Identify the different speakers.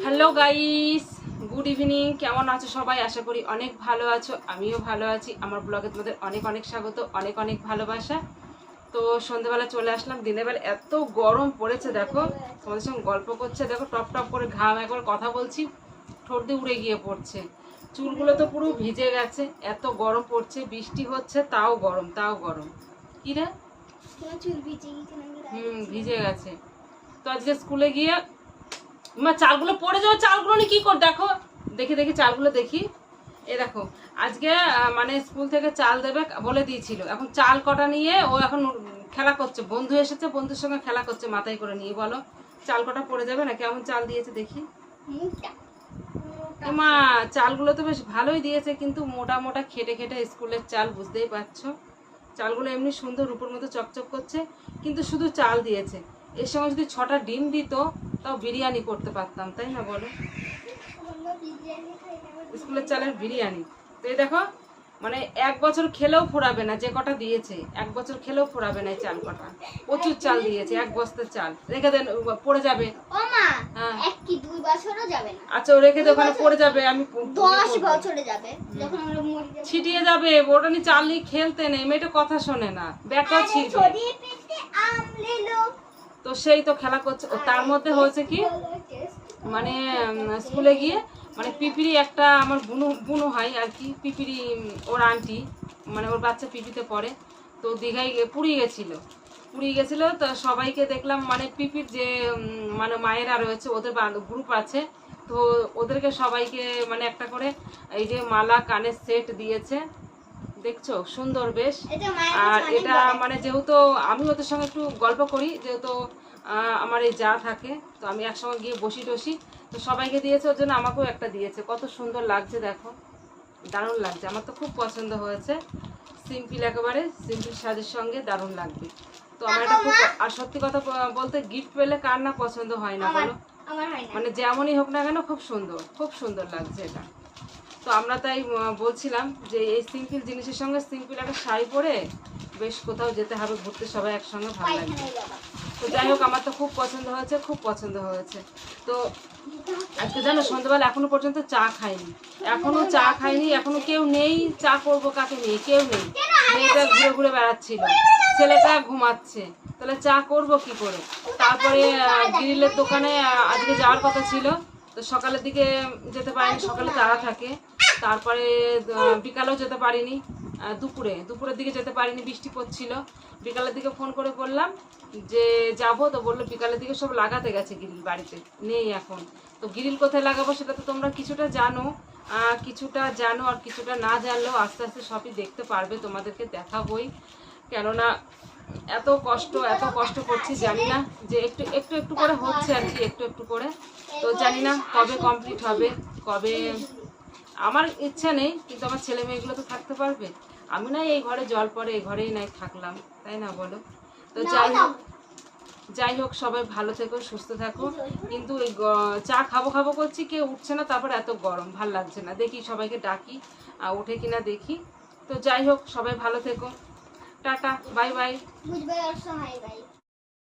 Speaker 1: Hello guys, good evening. কেমন আছো সবাই? আশা করি অনেক ভালো আছো, আমিও ভালো আছি। আমার ব্লগে তোমাদের অনেক অনেক স্বাগত, অনেক অনেক ভালোবাসা। তো সন্ধ্যেবেলা চলে আসলাম। দিনের বেলা এত গরম পড়েছে, দেখো তোমাদের সঙ্গে গল্প করছে, দেখো টপ টপ করে ঘাম, একবার কথা বলছি ঠোঁট দিয়ে উড়ে গিয়ে পড়ছে। চুলগুলো তো পুরো ভিজে গেছে, এত গরম পড়ছে। বৃষ্টি হচ্ছে তাও গরম, তাও গরম। কি রে? ভিজে গেছে। তো আজকে স্কুলে গিয়ে মা চালগুলো পড়ে যাবে, চালগুলো নিয়ে কি কর, দেখো দেখি দেখি চালগুলো দেখি। এ দেখো আজকে মানে স্কুল থেকে চাল দেবে বলে দিয়েছিল। এখন চাল কটা নিয়ে ও এখন খেলা করছে, বন্ধু এসেছে, বন্ধুর সঙ্গে খেলা করছে মাথায় করে নিয়ে। বলো চাল কটা পড়ে যাবে না? কেমন চাল দিয়েছে দেখি। মা চালগুলো তো বেশ ভালোই দিয়েছে, কিন্তু মোটা মোটা খেটে খেটে স্কুলের চাল, বুঝতেই পারছো। চালগুলো এমনি সুন্দর রূপোর মতো চকচক করছে, কিন্তু শুধু চাল দিয়েছে। এর সঙ্গে যদি 6টা ডিম দিত তাও বিরিয়ানি করতে পারতাম, তাই না বলো? স্কুলের চালের বিরিয়ানি। তো এই দেখো মানে 1 বছর খেলেও ফোরাবে না, যে কটা দিয়েছে 1 বছর খেলেও ফোরাবে না এই চাল কটা। প্রচুর চাল দিয়েছে, 1 বস্তার চাল। রেখে দেন, পড়ে যাবে।
Speaker 2: ও মা, এক কি 2 বছরও যাবে না।
Speaker 1: আচ্ছা ও রেখে দে, ওখানে পড়ে যাবে। আমি
Speaker 2: 10 বছরে যাবে, যখন আমরা মরে যাব
Speaker 1: ছিটিয়ে যাবে। ওটা নিয়ে চাল নিয়ে খেলতে নেই, মেয়েটা কথা শোনে না, ব্যাগটাও ছিড়বে। তো সেই তো খেলা করছে। ও তার মধ্যে হয়েছে কি, মানে স্কুলে গিয়ে মানে পিপিরি একটা আমার বুনু বুনু হয় আর কি, পিপিরি ওর আন্টি, মানে ওর বাচ্চা পিপিতে পড়ে। তো দীঘায় পুরী গেছিলো। তো সবাইকে দেখলাম, মানে পিপির যে মানে মায়েরা রয়েছে, ওদের গ্রুপ আছে। তো ওদেরকে সবাইকে মানে একটা করে এই যে মালা, কানের সেট দিয়েছে, দেখছো সুন্দর বেশ। আর এটা মানে যেহেতু আমি ওদের সঙ্গে একটু গল্প করি, যেহেতু আমার এই যা থাকে, তো আমি একসঙ্গে গিয়ে বসি টসি, তো সবাইকে দিয়েছে, ওর জন্য আমাকেও একটা দিয়েছে। কত সুন্দর লাগছে দেখো, দারুণ লাগছে। আমার তো খুব পছন্দ হয়েছে। সিম্পল, একেবারে সিম্পল সাজের সঙ্গে দারুণ লাগবে। তো আমার এটা খুব, আর সত্যি কথা বলতে গিফট পেলে কার না পছন্দ হয় না বলো? মানে যেমনই হোক না কেন, খুব সুন্দর, খুব সুন্দর লাগছে এটা। তো আমরা তাই বলছিলাম যে এই সিম্পল জিনিসের সঙ্গে সিম্পল একটা শাড়ি পরে বেশ কোথাও যেতে হবে ঘুরতে, সবাই একসঙ্গে ভালো লাগবে। তো যাই হোক, আমার তো খুব পছন্দ হয়েছে, খুব পছন্দ হয়েছে। তো আজকে জানো সন্ধ্যাবেলা এখনো পর্যন্ত চা খাইনি, এখনো কেউ নেই। চা করবো কাকে নিয়ে? কেউ নেই। মেয়েটা ঘুরে ঘুরে বেড়াচ্ছিল, ছেলেটা ঘুমাচ্ছে, তাহলে চা করবো কি করে? তারপরে গ্রিলের দোকানে আজকে যাওয়ার কথা ছিল, তো সকালের দিকে যেতে পারিনি, সকালে তাড়া থাকে। তারপরে বিকালেও যেতে পারিনি, দুপুরের দিকে যেতে পারিনি, বৃষ্টি পড়ছিল। বিকালের দিকে ফোন করে বললাম যে যাব, তো বললো বিকালের দিকে সব লাগাতে গেছে, গ্রিল বাড়িতে নেই এখন। তো গ্রিল কোথায় লাগাবো সেটা তো তোমরা কিছুটা জানো, আর কিছুটা না জানলেও আস্তে আস্তে সবই দেখতে পারবে, তোমাদেরকে দেখাবই। কেননা এত কষ্ট করছি, জানি না যে একটু একটু একটু করে হচ্ছে আর কি, একটু একটু করে। তো জানি না কবে কমপ্লিট হবে, কবে। আমার ইচ্ছা নেই, কিন্তু আমার ছেলে মেয়েগুলো তো থাকতে পারবে। আমি না এই ঘরে জল পড়ে এই ঘরেই নাই থাকলাম, তাই না বলো? তো যাই হোক সবাই ভালো থেকো, সুস্থ থাকো। কিন্তু ওই চা খাবো করছি, কেউ উঠছে না। তারপর এত গরম, ভাল লাগছে না। দেখি সবাইকে ডাকি, ওঠে কিনা দেখি। তো যাই হোক সবাই ভালো থেকো, টাটা, বাই বাই।